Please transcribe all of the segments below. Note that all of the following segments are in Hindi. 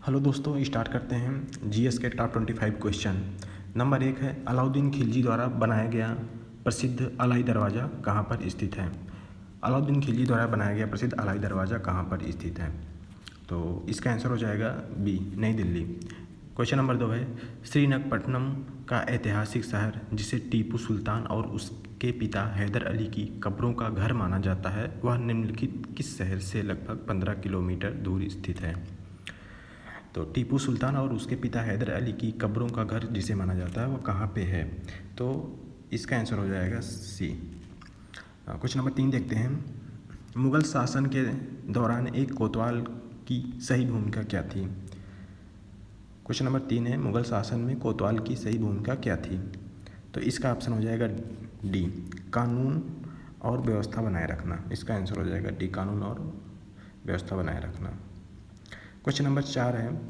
हेलो दोस्तों, स्टार्ट करते हैं जीएस के टॉप 25 क्वेश्चन। नंबर 1 है, अलाउद्दीन खिलजी द्वारा बनाया गया प्रसिद्ध अलाई दरवाज़ा कहाँ पर स्थित है। अलाउद्दीन खिलजी द्वारा बनाया गया प्रसिद्ध अलाई दरवाज़ा कहाँ पर स्थित है। तो इसका आंसर हो जाएगा बी, नई दिल्ली। क्वेश्चन नंबर 2 है, श्रीरंगपट्टनम का ऐतिहासिक शहर जिसे टीपू सुल्तान और उसके पिता हैदर अली की कब्रों का घर माना जाता है, वह निम्नलिखित किस शहर से लगभग 15 किलोमीटर दूर स्थित है। तो टीपू सुल्तान और उसके पिता हैदर अली की कब्रों का घर जिसे माना जाता है वो कहाँ पे है। तो इसका आंसर हो जाएगा सी। क्वेश्चन नंबर 3 देखते हैं, मुग़ल शासन के दौरान एक कोतवाल की सही भूमिका क्या थी। क्वेश्चन नंबर 3 है, मुग़ल शासन में कोतवाल की सही भूमिका क्या थी। तो इसका ऑप्शन हो जाएगा डी, कानून और व्यवस्था बनाए रखना। इसका आंसर हो जाएगा डी, कानून और व्यवस्था बनाए रखना। क्वेश्चन नंबर 4 है,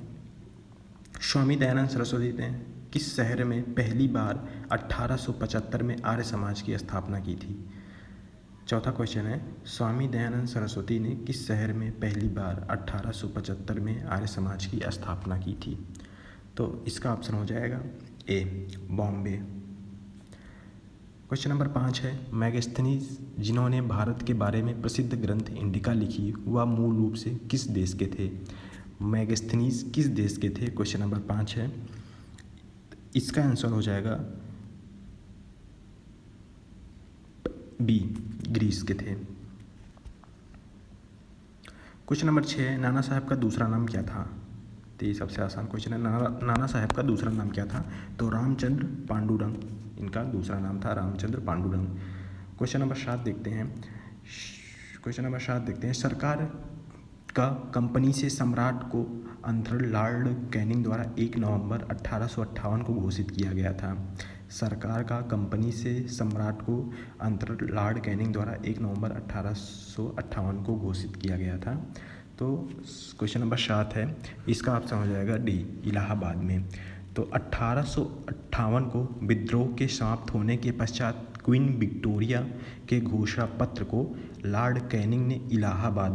स्वामी दयानंद सरस्वती ने किस शहर में पहली बार 1875 में आर्य समाज की स्थापना की थी। चौथा क्वेश्चन है, स्वामी दयानंद सरस्वती ने किस शहर में पहली बार 1875 में आर्य समाज की स्थापना की थी। तो इसका ऑप्शन हो जाएगा ए, बॉम्बे। क्वेश्चन नंबर 5 है, मैगस्थनीज जिन्होंने भारत के बारे में प्रसिद्ध ग्रंथ इंडिका लिखी, वह मूल रूप से किस देश के थे। मैगस्थनीज किस देश के थे। क्वेश्चन नंबर 5 है, इसका आंसर हो जाएगा बी, ग्रीस के थे। क्वेश्चन नंबर 6, नाना साहब का दूसरा नाम क्या था। तो ये सबसे आसान क्वेश्चन है, नाना साहब का दूसरा नाम क्या था। तो रामचंद्र पांडुरंग इनका दूसरा नाम था, रामचंद्र पांडुरंग। क्वेश्चन नंबर 7 देखते हैं, सरकार का कंपनी से सम्राट को अंतरण लॉर्ड कैनिंग द्वारा 1 नवंबर 1858 को घोषित किया गया था। सरकार का कंपनी से सम्राट को अंतरण लॉर्ड कैनिंग द्वारा 1 नवंबर 1858 को घोषित किया गया था। तो क्वेश्चन नंबर 7 है, इसका ऑप्शन हो जाएगा डी, इलाहाबाद में। तो 1858 को विद्रोह के समाप्त होने के पश्चात क्वीन विक्टोरिया के घोषणा पत्र को लॉर्ड कैनिंग ने इलाहाबाद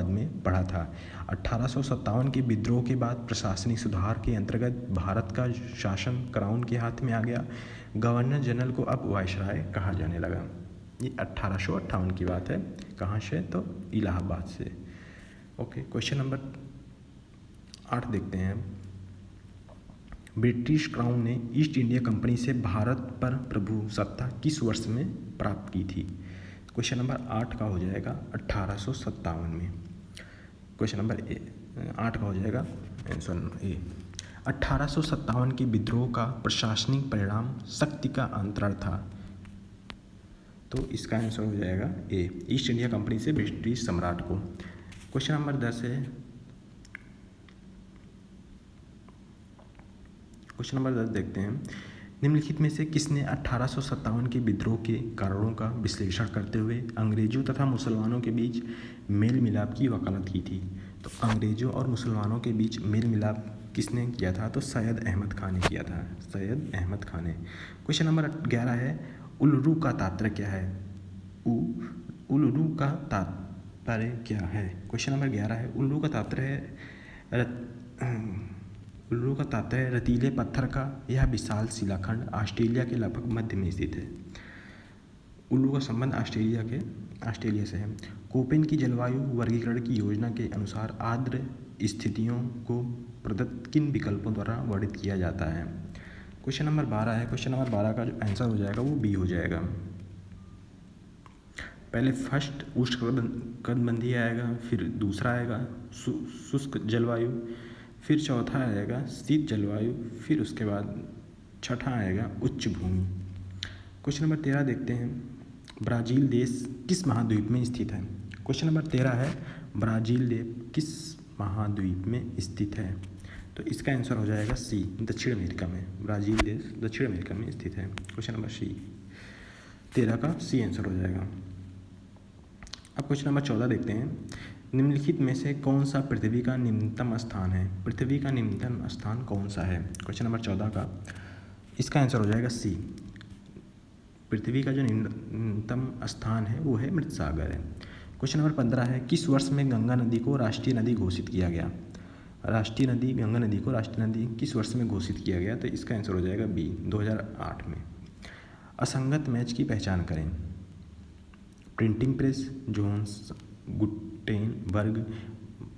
में पढ़ा था। 1857 के विद्रोह के बाद प्रशासनिक सुधार के अंतर्गत भारत का शासन क्राउन के हाथ में आ गया। गवर्नर जनरल को अब वायसराय कहा जाने लगा। ये 1858 की बात है। कहाँ से, तो इलाहाबाद से। ओके, क्वेश्चन नंबर 8 देखते हैं, ब्रिटिश क्राउन ने ईस्ट इंडिया कंपनी से भारत पर प्रभुसत्ता किस वर्ष में प्राप्त की थी। क्वेश्चन नंबर 8 का हो जाएगा 1857 में। क्वेश्चन नंबर 8 का हो जाएगा आंसर ए। 1857 के विद्रोह का प्रशासनिक परिणाम शक्ति का अंतरण था। तो इसका आंसर हो जाएगा ए, ईस्ट इंडिया कंपनी से ब्रिटिश सम्राट को। क्वेश्चन नंबर 10 है, क्वेश्चन नंबर 10 देखते हैं, निम्नलिखित में से किसने 1857 के विद्रोह के कारणों का विश्लेषण करते हुए अंग्रेजों तथा मुसलमानों के बीच मेल मिलाप की वकालत की थी। तो अंग्रेजों और मुसलमानों के बीच मेल मिलाप किसने किया था। तो सैयद अहमद खान ने किया था, सैयद अहमद खान ने। क्वेश्चन नंबर 11 है, उल्लू का तात्पर्य क्या है। उल्लू का तात्पर्य क्या है। क्वेश्चन नंबर 11 है, उल्लू का तात्पर्य रेतीले पत्थर का यह विशाल शिलाखंड ऑस्ट्रेलिया के लगभग मध्य में स्थित है। उल्लू का संबंध ऑस्ट्रेलिया से है। कोपेन की जलवायु वर्गीकरण की योजना के अनुसार आर्द्र स्थितियों को प्रदत्त किन विकल्पों द्वारा वर्णित किया जाता है। क्वेश्चन नंबर 12 है। क्वेश्चन नंबर 12 का जो आंसर हो जाएगा वो बी हो जाएगा। पहले फर्स्ट उष्णकटिबंधीय आएगा, फिर दूसरा आएगा शुष्क जलवायु, फिर चौथा आएगा शीत जलवायु, फिर उसके बाद छठा आएगा उच्च भूमि। क्वेश्चन नंबर 13 देखते हैं, ब्राज़ील देश किस महाद्वीप में स्थित है। क्वेश्चन नंबर 13 है, ब्राज़ील देश किस महाद्वीप में स्थित है। तो इसका आंसर हो जाएगा सी, दक्षिण अमेरिका में। ब्राज़ील देश दक्षिण अमेरिका में स्थित है। क्वेश्चन नंबर सी, 13 का सी आंसर हो जाएगा। अब क्वेश्चन नंबर 14 देखते हैं, निम्नलिखित में से कौन सा पृथ्वी का निम्नतम स्थान है। पृथ्वी का निम्नतम स्थान कौन सा है। क्वेश्चन नंबर 14 का इसका आंसर हो जाएगा सी, पृथ्वी का जो निम्नतम स्थान है वो है मृत सागर है। क्वेश्चन नंबर 15 है, किस वर्ष में गंगा नदी को राष्ट्रीय नदी घोषित किया गया। राष्ट्रीय नदी गंगा नदी को राष्ट्रीय नदी किस वर्ष में घोषित किया गया? तो इसका आंसर हो जाएगा बी 2008 में। असंगत मैच की पहचान करें। Printing press, Johannes, Gutenberg.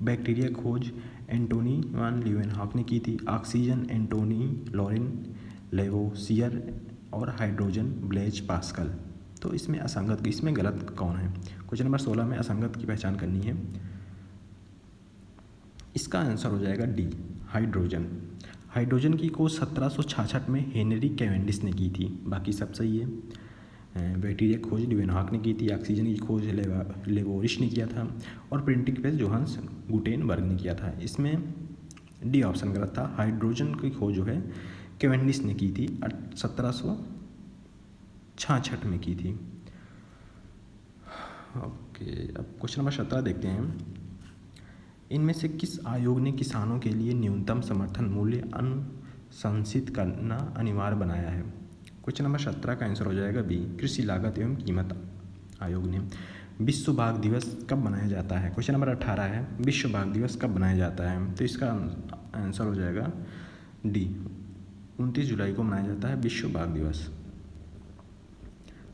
Bacteria खोज एंटोनी वान लीeuwenhoek ने की थी। ऑक्सीजन एंटोनी लॉरेन लेवोसियर और हाइड्रोजन ब्लेज पास्कल। तो इसमें असंगत, इसमें गलत कौन है? क्वेश्चन नंबर 16 में असंगत की पहचान करनी है। इसका आंसर हो जाएगा डी हाइड्रोजन। हाइड्रोजन की खोज 1766 में हेनरी कैवेंडिश ने की थी, बाकी सब सही है। बैक्टीरिया की खोज लीeuwenhoek ने की थी। ऑक्सीजन की खोज लेवोरिश ने किया था और प्रिंटिंग प्रेस जोहान्स गुटेनबर्ग ने किया था। इसमें डी ऑप्शन गलत था। हाइड्रोजन की खोज जो है कैवेंडिश ने की थी, 1766 में की थी। ओके, अब क्वेश्चन नंबर 17 देखते हैं। इनमें से किस आयोग ने किसानों के लिए न्यूनतम समर्थन मूल्य अनुशंसित करना अनिवार्य बनाया है? क्वेश्चन नंबर 17 का आंसर हो जाएगा बी कृषि लागत एवं कीमत आयोग ने। विश्व बाघ दिवस कब मनाया जाता है? क्वेश्चन नंबर 18 है, विश्व बाघ दिवस कब मनाया जाता है? तो इसका आंसर हो जाएगा डी 29 जुलाई को मनाया जाता है विश्व बाघ दिवस।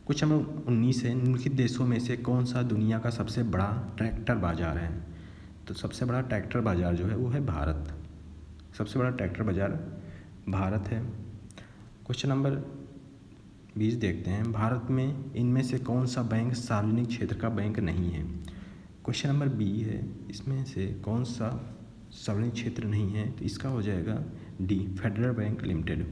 क्वेश्चन नंबर 19 है, निम्नलिखित देशों में से कौन सा दुनिया का सबसे बड़ा ट्रैक्टर बाजार है? तो सबसे बड़ा ट्रैक्टर बाजार जो है वो है भारत। सबसे बड़ा ट्रैक्टर बाजार भारत है। क्वेश्चन नंबर 20 देखते हैं। भारत में इनमें से कौन सा बैंक सार्वजनिक क्षेत्र का बैंक नहीं है? क्वेश्चन नंबर बी है, इसमें से कौन सा सार्वजनिक क्षेत्र नहीं है? तो इसका हो जाएगा D federal bank limited.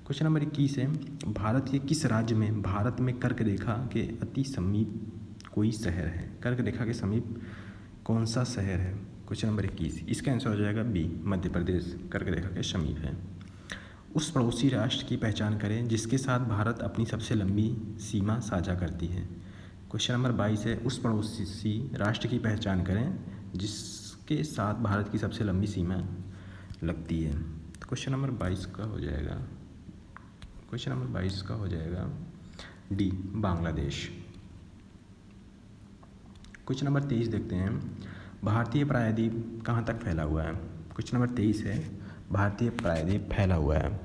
Question number 21 है, भारत के किस राज्य में भारत में कर्क रेखा के अति समीप कोई शहर है? कर्क रेखा के समीप कौन सा शहर है? क्वेश्चन नंबर 21, इसका आंसर हो जाएगा बी मध्य प्रदेश कर्क रेखा के समीप है। उस पड़ोसी राष्ट्र की पहचान करें जिसके साथ भारत अपनी सबसे लंबी सीमा साझा करती है। क्वेश्चन नंबर 22 है, उस पड़ोसी राष्ट्र की पहचान करें जिसके साथ भारत की सबसे लंबी सीमा लगती है। तो क्वेश्चन नंबर 22 का हो जाएगा, क्वेश्चन नंबर 22 का हो जाएगा डी बांग्लादेश। क्वेश्चन नंबर 23 देखते हैं। भारतीय प्रायद्वीप कहाँ तक फैला हुआ है? क्वेश्चन नंबर 23 है, भारतीय प्रायद्वीप फैला हुआ है।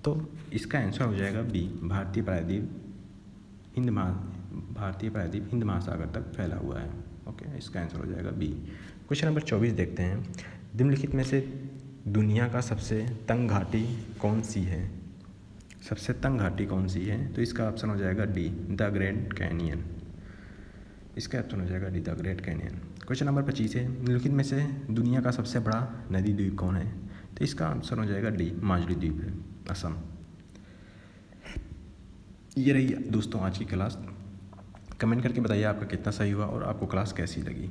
तो इसका आंसर हो जाएगा बी भारतीय प्रायद्वीप हिंद महासागर तक फैला हुआ है। ओके, इसका आंसर हो जाएगा बी। क्वेश्चन नंबर 24 देखते हैं। निम्नलिखित में से दुनिया का सबसे तंग घाटी कौन सी है? सबसे तंग घाटी कौन सी है? तो इसका ऑप्शन हो जाएगा डी द ग्रैंड कैनियन। इसका ऑप्शन हो जाएगा D the great canyon. Question number 25 है, निम्नलिखित में से दुनिया का सबसे बड़ा नदी द्वीप कौन है? तो इसका आंसर हो जाएगा डी माजुली द्वीप है, असम। ये रही दोस्तों आज की क्लास। कमेंट करके बताइए आपका कितना सही हुआ और आपको क्लास कैसी लगी।